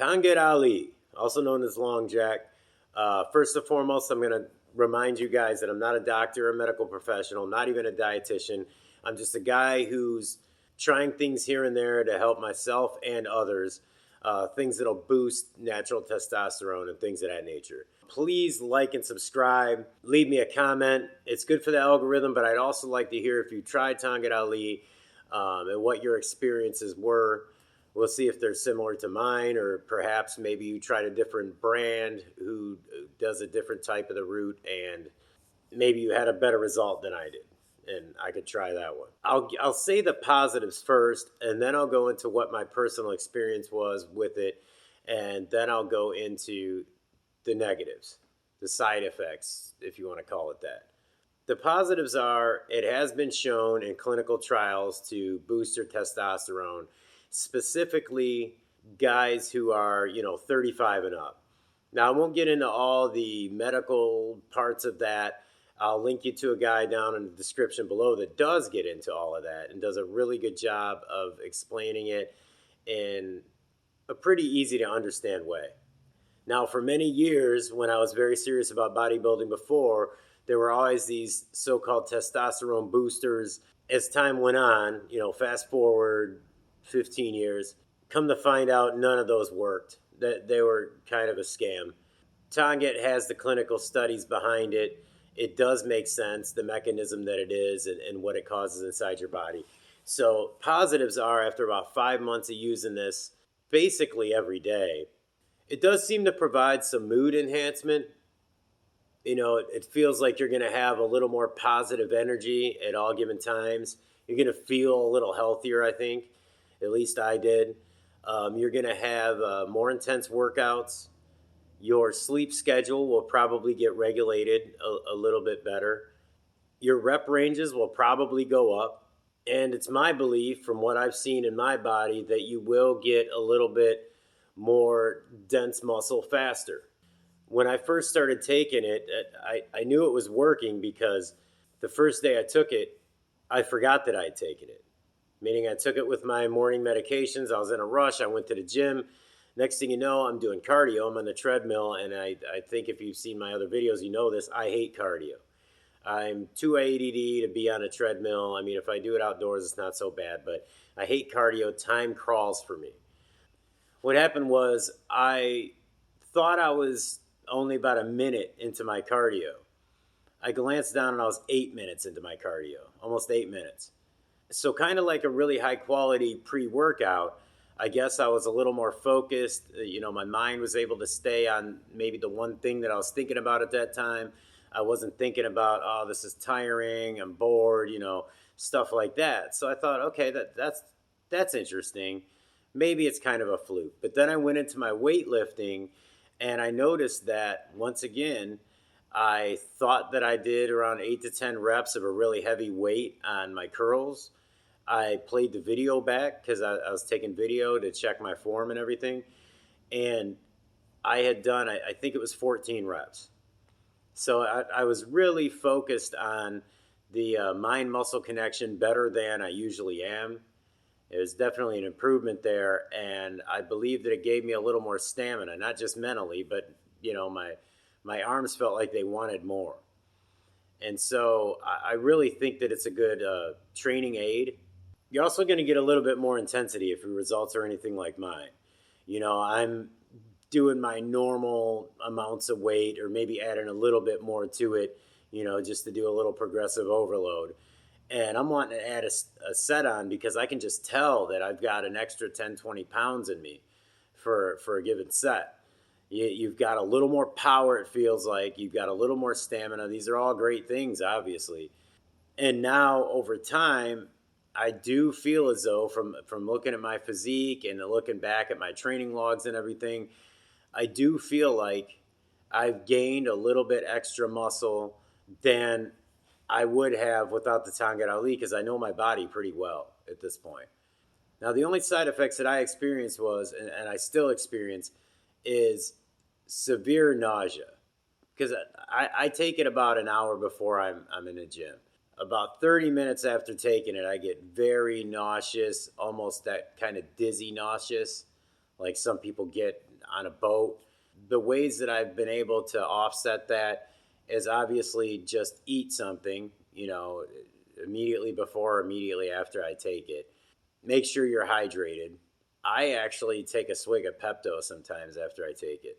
Tongkat Ali, also known as Longjack. First and foremost, I'm going to remind you guys that I'm not a doctor or a medical professional, not even a dietitian. I'm just a guy who's trying things here and there to help myself and others, things that'll boost natural testosterone and things of that nature. Please like and subscribe. Leave me a comment. It's good for the algorithm, but I'd also like to hear if you tried Tongkat Ali and what your experiences were. We'll see if they're similar to mine, or perhaps maybe you tried a different brand who does a different type of the route, and maybe you had a better result than I did, and I could try that one. I'll say the positives first, and then I'll go into what my personal experience was with it, and then I'll go into the negatives, the side effects, if you want to call it that. The positives are it has been shown in clinical trials to boost your testosterone, specifically guys who are, 35 and up. Now, I won't get into all the medical parts of that. I'll link you to a guy down in the description below that does get into all of that and does a really good job of explaining it in a pretty easy to understand way. Now, for many years, when I was very serious about bodybuilding before, there were always these so-called testosterone boosters. As time went on, fast forward 15 years, come to find out none of those worked. That they were kind of a scam. Tongkat has the clinical studies behind it. It does make sense, the mechanism that it is and what it causes inside your body. So positives are, after about 5 months of using this basically every day, it does seem to provide some mood enhancement. It feels like you're going to have a little more positive energy at all given times. You're going to feel a little healthier, I think. At least I did. You're going to have more intense workouts. Your sleep schedule will probably get regulated a little bit better. Your rep ranges will probably go up. And it's my belief, from what I've seen in my body, that you will get a little bit more dense muscle faster. When I first started taking it, I knew it was working because the first day I took it, I forgot that I had taken it. Meaning I took it with my morning medications. I was in a rush. I went to the gym. Next thing you know, I'm doing cardio. I'm on the treadmill. And I think if you've seen my other videos, you know this. I hate cardio. I'm too ADD to be on a treadmill. I mean, if I do it outdoors, it's not so bad. But I hate cardio. Time crawls for me. What happened was I thought I was only about a minute into my cardio. I glanced down and I was 8 minutes into my cardio. Almost 8 minutes. So kind of like a really high quality pre-workout, I guess I was a little more focused. My mind was able to stay on maybe the one thing that I was thinking about at that time. I wasn't thinking about, oh, this is tiring, I'm bored, stuff like that. So I thought, okay, that's interesting. Maybe it's kind of a fluke. But then I went into my weightlifting and I noticed that once again, I thought that I did around 8 to 10 reps of a really heavy weight on my curls. I played the video back because I was taking video to check my form and everything. And I had done, I think it was 14 reps. So I was really focused on the mind-muscle connection better than I usually am. It was definitely an improvement there. And I believe that it gave me a little more stamina, not just mentally, but, my arms felt like they wanted more. And so I really think that it's a good training aid. You're also going to get a little bit more intensity if your results are anything like mine. I'm doing my normal amounts of weight or maybe adding a little bit more to it, just to do a little progressive overload. And I'm wanting to add a set on because I can just tell that I've got an extra 10, 20 pounds in me for a given set. You've got a little more power, it feels like. You've got a little more stamina. These are all great things, obviously. And now, over time, I do feel as though, from looking at my physique and looking back at my training logs and everything, I do feel like I've gained a little bit extra muscle than I would have without the Tongkat Ali, because I know my body pretty well at this point. Now, the only side effects that I experienced was, and I still experience, is severe nausea, because I take it about an hour before I'm in the gym. About 30 minutes after taking it, I get very nauseous, almost that kind of dizzy nauseous, like some people get on a boat. The ways that I've been able to offset that is obviously just eat something, immediately before or immediately after I take it. Make sure you're hydrated. I actually take a swig of Pepto sometimes after I take it,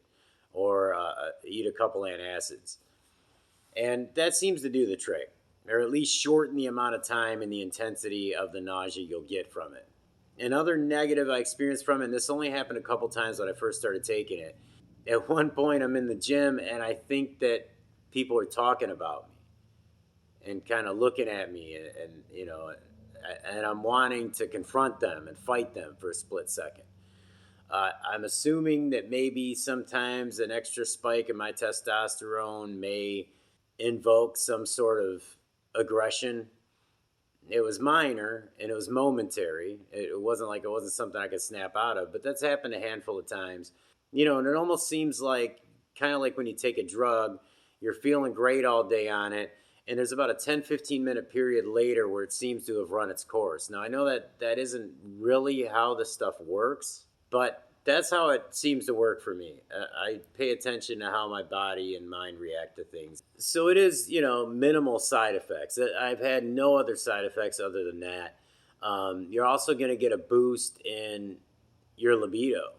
or eat a couple antacids. And that seems to do the trick, or at least shorten the amount of time and the intensity of the nausea you'll get from it. Another negative I experienced from it, and this only happened a couple times when I first started taking it. At one point, I'm in the gym, and I think that people are talking about me and kind of looking at me, and I'm wanting to confront them and fight them for a split second. I'm assuming that maybe sometimes an extra spike in my testosterone may invoke some sort of aggression. It was minor and it was momentary. It wasn't something I could snap out of, but that's happened a handful of times. And it almost seems like kind of like when you take a drug, you're feeling great all day on it, and there's about a 10-15 minute period later where it seems to have run its course. Now, I know that isn't really how this stuff works, but that's how it seems to work for me. I pay attention to how my body and mind react to things. So it is, minimal side effects. I've had no other side effects other than that. You're also going to get a boost in your libido.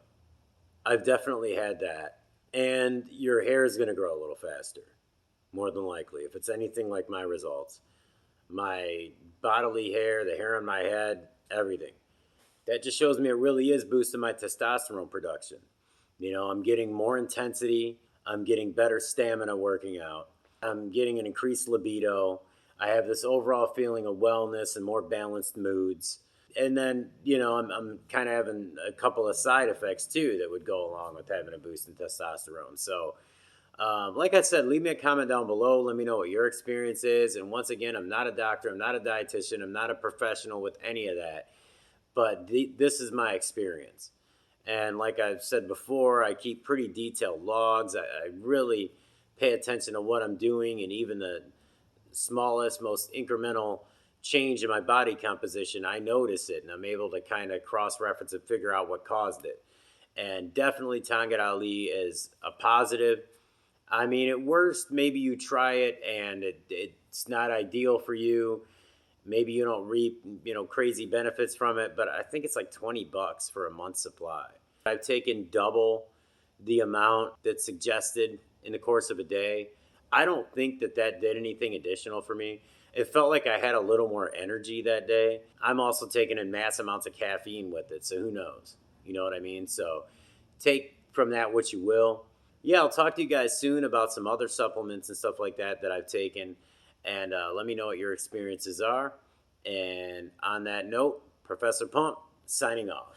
I've definitely had that. And your hair is going to grow a little faster, more than likely, if it's anything like my results. My bodily hair, the hair on my head, everything. That just shows me it really is boosting my testosterone production. I'm getting more intensity. I'm getting better stamina working out. I'm getting an increased libido. I have this overall feeling of wellness and more balanced moods. And then, I'm kind of having a couple of side effects too that would go along with having a boost in testosterone. So, like I said, leave me a comment down below. Let me know what your experience is. And once again, I'm not a doctor. I'm not a dietitian. I'm not a professional with any of that. But this is my experience. And like I've said before, I keep pretty detailed logs. I really pay attention to what I'm doing, and even the smallest, most incremental change in my body composition, I notice it, and I'm able to kind of cross-reference and figure out what caused it. And definitely Tongkat Ali is a positive. I mean, at worst, maybe you try it and it's not ideal for you. Maybe you don't reap, crazy benefits from it, but I think it's like $20 for a month's supply. I've taken double the amount that's suggested in the course of a day. I don't think that did anything additional for me. It felt like I had a little more energy that day. I'm also taking in mass amounts of caffeine with it, so who knows? You know what I mean? So take from that what you will. Yeah, I'll talk to you guys soon about some other supplements and stuff like that I've taken. And let me know what your experiences are. And on that note, Professor Pump signing off.